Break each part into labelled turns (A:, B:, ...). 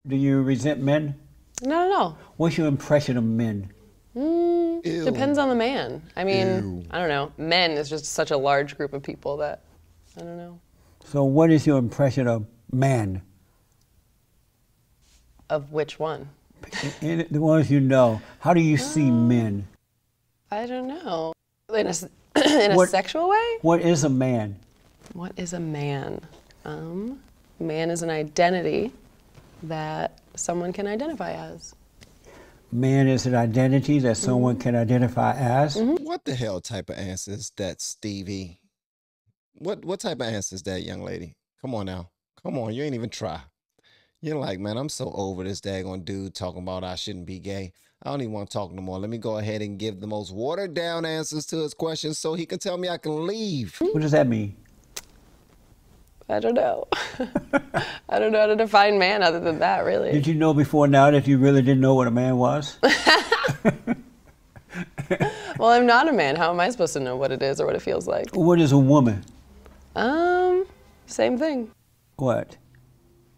A: Do you resent men?
B: No, no, no.
A: What's your impression of men?
B: Depends on the man. I mean,
C: Ew.
B: I don't know. Men is just such a large group of people that, I don't know.
A: So what is your impression of man?
B: Of which one?
A: In the ones you know, how do you see men?
B: I don't know. In a sexual way?
A: What is a man?
B: What is a man? Man is an identity that someone can identify as.
A: Man is an identity that someone can identify as?
C: What the hell type of answer is that, Stevie? What type of answer is that, young lady? Come on now. Come on, you ain't even try. You're like, man, I'm so over this daggone dude talking about I shouldn't be gay. I don't even want to talk no more. Let me go ahead and give the most watered down answers to his questions so he can tell me I can leave.
A: What does that mean?
B: I don't know. I don't know how to define man other than that, really.
A: Did you know before now that you really didn't know what a man was?
B: Well, I'm not a man. How am I supposed to know what it is or what it feels like?
A: What is a woman?
B: Same thing.
A: What?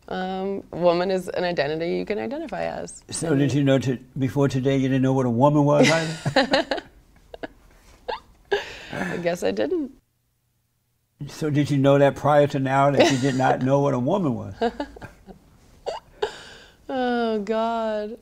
B: Woman is an identity you can identify as.
A: So did you know before today you didn't know what a woman was either?
B: I guess I didn't.
A: So did you know that prior to now that you did not know what a woman was?
B: Oh, God.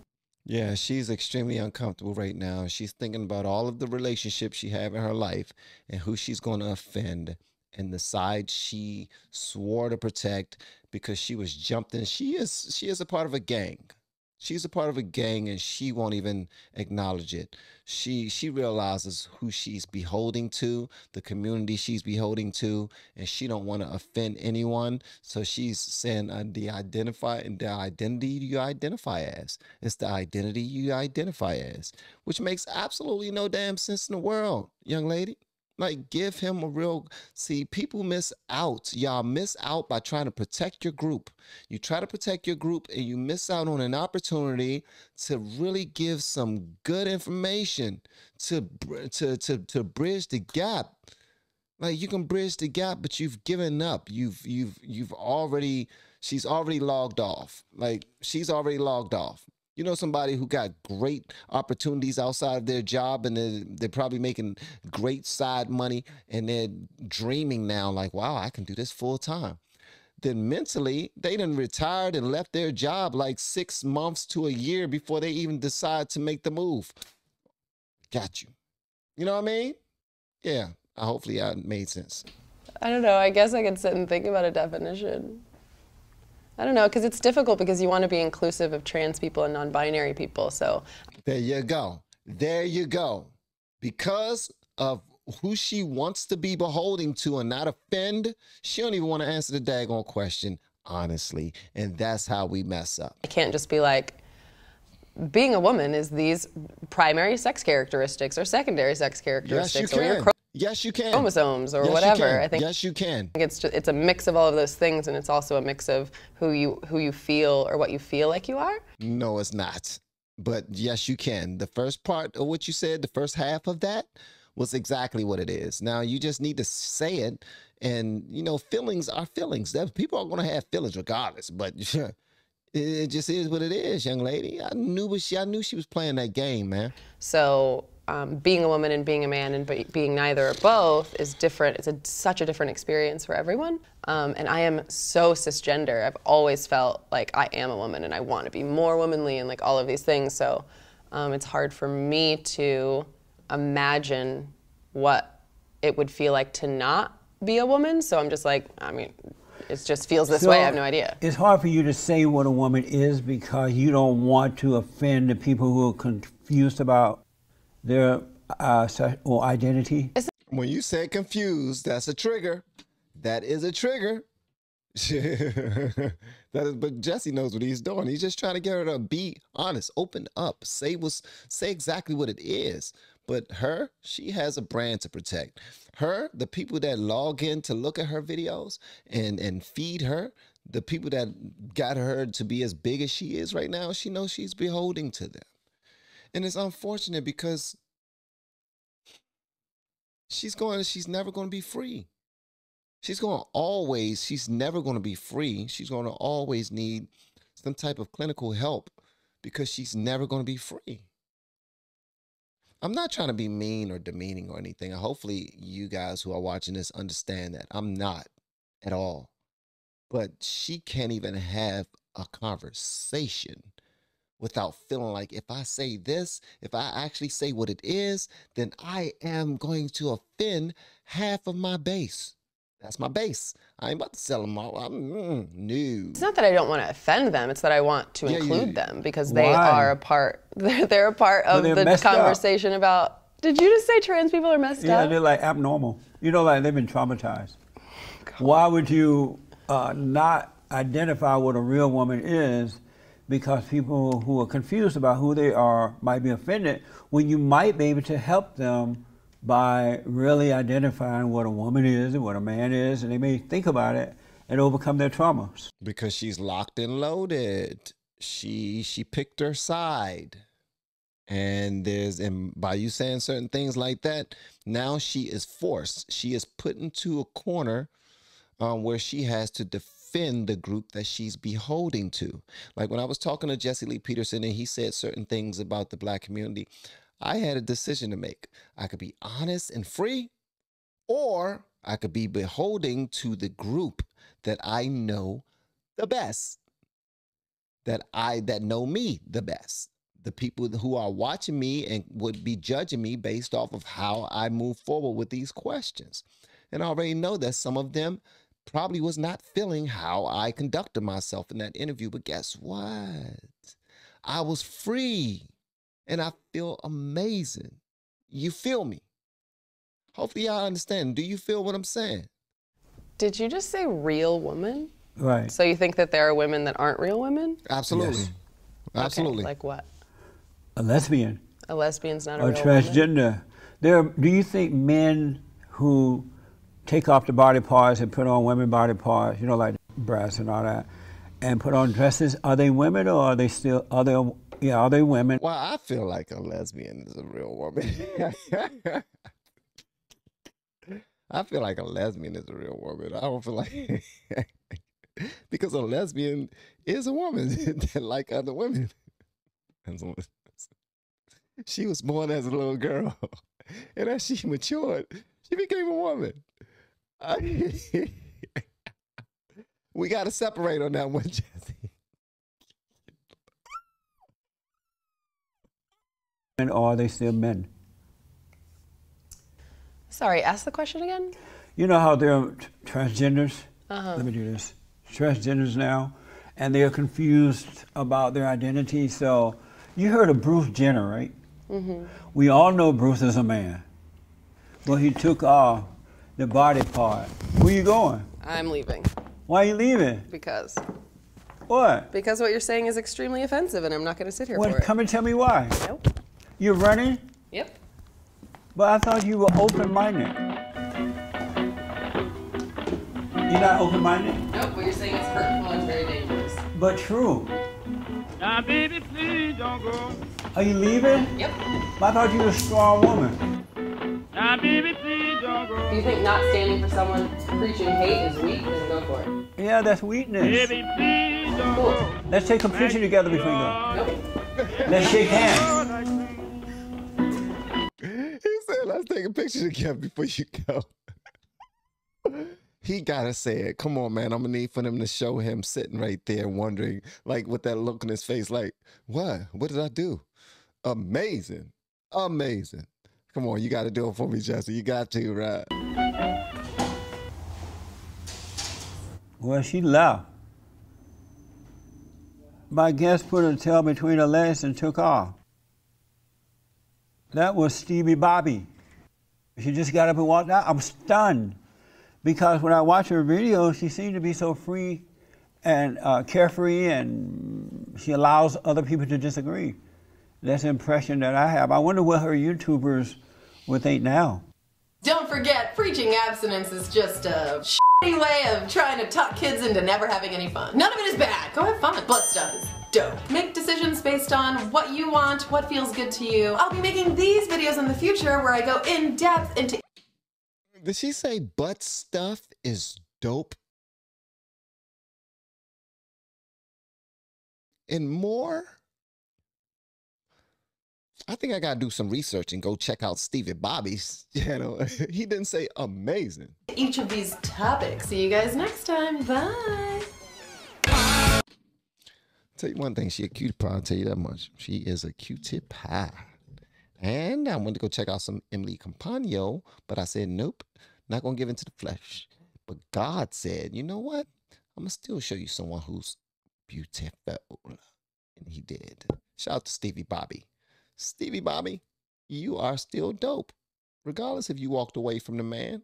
C: Yeah, she's extremely uncomfortable right now. She's thinking about all of the relationships she have in her life and who she's going to offend and the side she swore to protect because she was jumped in. She is a part of a gang. She's a part of a gang and she won't even acknowledge it. She realizes who she's beholding to, the community she's beholding to, and she don't want to offend anyone. So she's saying the identity you identify as. It's the identity you identify as, which makes absolutely no damn sense in the world, young lady. Like, give him a real, see, people miss out. Y'all miss out by trying to protect your group. You try to protect your group and you miss out on an opportunity to really give some good information to bridge the gap. Like, you can bridge the gap, but you've given up. She's already logged off. Like, she's already logged off. You know somebody who got great opportunities outside of their job and they're probably making great side money and they're dreaming now like, wow, I can do this full time. Then mentally, they done retired and left their job like 6 months to a year before they even decide to make the move. Got you. You know what I mean? Yeah, hopefully that made sense.
B: I don't know. I guess I could sit and think about a definition. I don't know, because it's difficult because you want to be inclusive of trans people and non-binary people, so.
C: There you go. There you go. Because of who she wants to be beholding to and not offend, she don't even want to answer the daggone question, honestly. And that's how we mess up.
B: I can't just be like, being a woman is these primary sex characteristics or secondary sex characteristics.
C: Yes, you can.
B: Or your
C: yes, you can.
B: chromosomes or
C: yes,
B: whatever. I think
C: yes, you can.
B: it's a mix of all of those things, and it's also a mix of who you feel or what you feel like you are.
C: No, it's not. But yes, you can. The first part of what you said, the first half of that was exactly what it is. Now, you just need to say it. And, you know, feelings are feelings. People are going to have feelings regardless. But it just is what it is, young lady. I knew she was playing that game, man.
B: So being a woman and being a man and being neither or both is different. It's such a different experience for everyone. And I am so cisgender. I've always felt like I am a woman and I want to be more womanly and like all of these things. So it's hard for me to imagine what it would feel like to not be a woman. So I'm just like, I mean, it just feels this way. I have no idea.
A: It's hard for you to say what a woman is because you don't want to offend the people who are confused about their sexual identity.
C: When you say confused, that's a trigger. That is a trigger. But Jesse knows what he's doing. He's just trying to get her to be honest, open up, say exactly what it is. But her, she has a brand to protect. Her, the people that log in to look at her videos and feed her, the people that got her to be as big as she is right now, she knows she's beholding to them. And it's unfortunate because she's never going to be free. She's never going to be free. She's going to always need some type of clinical help because she's never going to be free. I'm not trying to be mean or demeaning or anything. Hopefully you guys who are watching this understand that I'm not at all. But she can't even have a conversation without feeling like if I say this, if I actually say what it is, then I am going to offend half of my base. That's my base. I ain't about to sell them all. No.
B: It's not that I don't want to offend them. It's that I want to include them because they
A: Why?
B: are a part. They're a part of the conversation about. Did you just say trans people are messed up?
A: Yeah, they're like abnormal. You know, like they've been traumatized. Why would you not identify what a real woman is? Because people who are confused about who they are might be offended when you might be able to help them by really identifying what a woman is and what a man is, and they may think about it and overcome their traumas.
C: Because she's locked and loaded. She picked her side. And by you saying certain things like that, now she is forced. She is put into a corner where she has to defend the group that she's beholding to. Like when I was talking to Jesse Lee Peterson and he said certain things about the Black community, I had a decision to make. I could be honest and free, or I could be beholding to the group that I know the best, that know me the best. The people who are watching me and would be judging me based off of how I move forward with these questions. And I already know that some of them probably was not feeling how I conducted myself in that interview. But guess what? I was free and I feel amazing. You feel me? Hopefully y'all understand. Do you feel what I'm saying?
B: Did you just say real woman?
A: Right.
B: So you think that there are women that aren't real women?
C: Absolutely.
A: Yes.
C: Absolutely.
B: Okay, like what?
A: A lesbian.
B: A lesbian's not a
A: Or
B: real
A: transgender.
B: woman?
A: Do you think men who take off the body parts and put on women body parts, you know, like breasts and all that, and put on dresses, are they women or are they still, are they women?
C: Well, I feel like a lesbian is a real woman. I feel like a lesbian is a real woman. I don't feel like, because a lesbian is a woman like other women. She was born as a little girl, and as she matured, she became a woman. We got to separate on that one, Jesse.
A: And are they still men?
B: Sorry, ask the question again.
A: You know how there are transgenders? Let me do this. Transgenders now, and they're confused about their identity. So you heard of Bruce Jenner, right? Mm-hmm. We all know Bruce is a man. Well, he took off the body part. Where you going?
B: I'm leaving.
A: Why are you leaving?
B: Because.
A: What?
B: Because what you're saying is extremely offensive, and I'm not going to sit here for it.
A: Come and tell me why.
B: Nope.
A: You're running?
B: Yep.
A: But I thought you were open-minded. You're not open-minded?
B: Nope, what you're saying is hurtful and very dangerous.
A: But true.
D: Now, baby, please don't go.
A: Are you leaving?
B: Yep.
A: I thought you were a strong woman.
D: Now, baby, please don't go.
B: Do you think not standing for someone preaching hate is weak? Then go for it.
A: Yeah, that's weakness.
D: Baby, please don't go.
A: Let's take a picture together before you go.
B: Nope.
A: Let's shake hands.
C: He said, let's take a picture together before you go. He gotta say it. Come on, man. I'm gonna need for them to show him sitting right there wondering, like with that look on his face, like, what? What did I do? Amazing. Amazing. Come on, you gotta do it for me, Jesse. You got to, right?
A: Well, she left. My guest put her tail between her legs and took off. That was Stevie Bobby. She just got up and walked out. I'm stunned. Because when I watch her video, she seemed to be so free and carefree, and she allows other people to disagree. That's the impression that I have. I wonder what her YouTubers would think now.
E: Don't forget, preaching abstinence is just a shitty way of trying to talk kids into never having any fun. None of it is bad. Go have fun. Blood stuff is dope. Make decisions based on what you want, what feels good to you. I'll be making these videos in the future where I go in depth into...
C: Did she say butt stuff is dope? and more, I think I gotta do some research and go check out Stevie Bobby's channel. He didn't say amazing.
E: Each of these topics. See you guys next time. Bye.
C: Tell you one thing, she a cutie pie, I'll tell you that much. She is a cutie pie. And I wanted to go check out some Emily Campagno, but I said, nope, not gonna give into the flesh. But God said, you know what? I'm gonna still show you someone who's beautiful. And he did. Shout out to Stevie Bobby. Stevie Bobby, you are still dope. Regardless if you walked away from the man,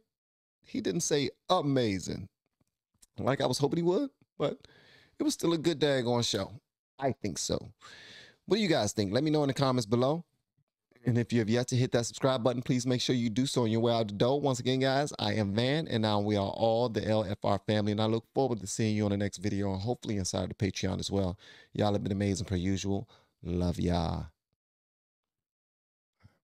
C: he didn't say amazing like I was hoping he would, but it was still a good daggone show. I think so. What do you guys think? Let me know in the comments below. And if you have yet to hit that subscribe button, please make sure you do so on your way out the door. Once again, guys, I am Van, and now we are all the LFR family, and I look forward to seeing you on the next video and hopefully inside the Patreon as well. Y'all have been amazing per usual. Love y'all.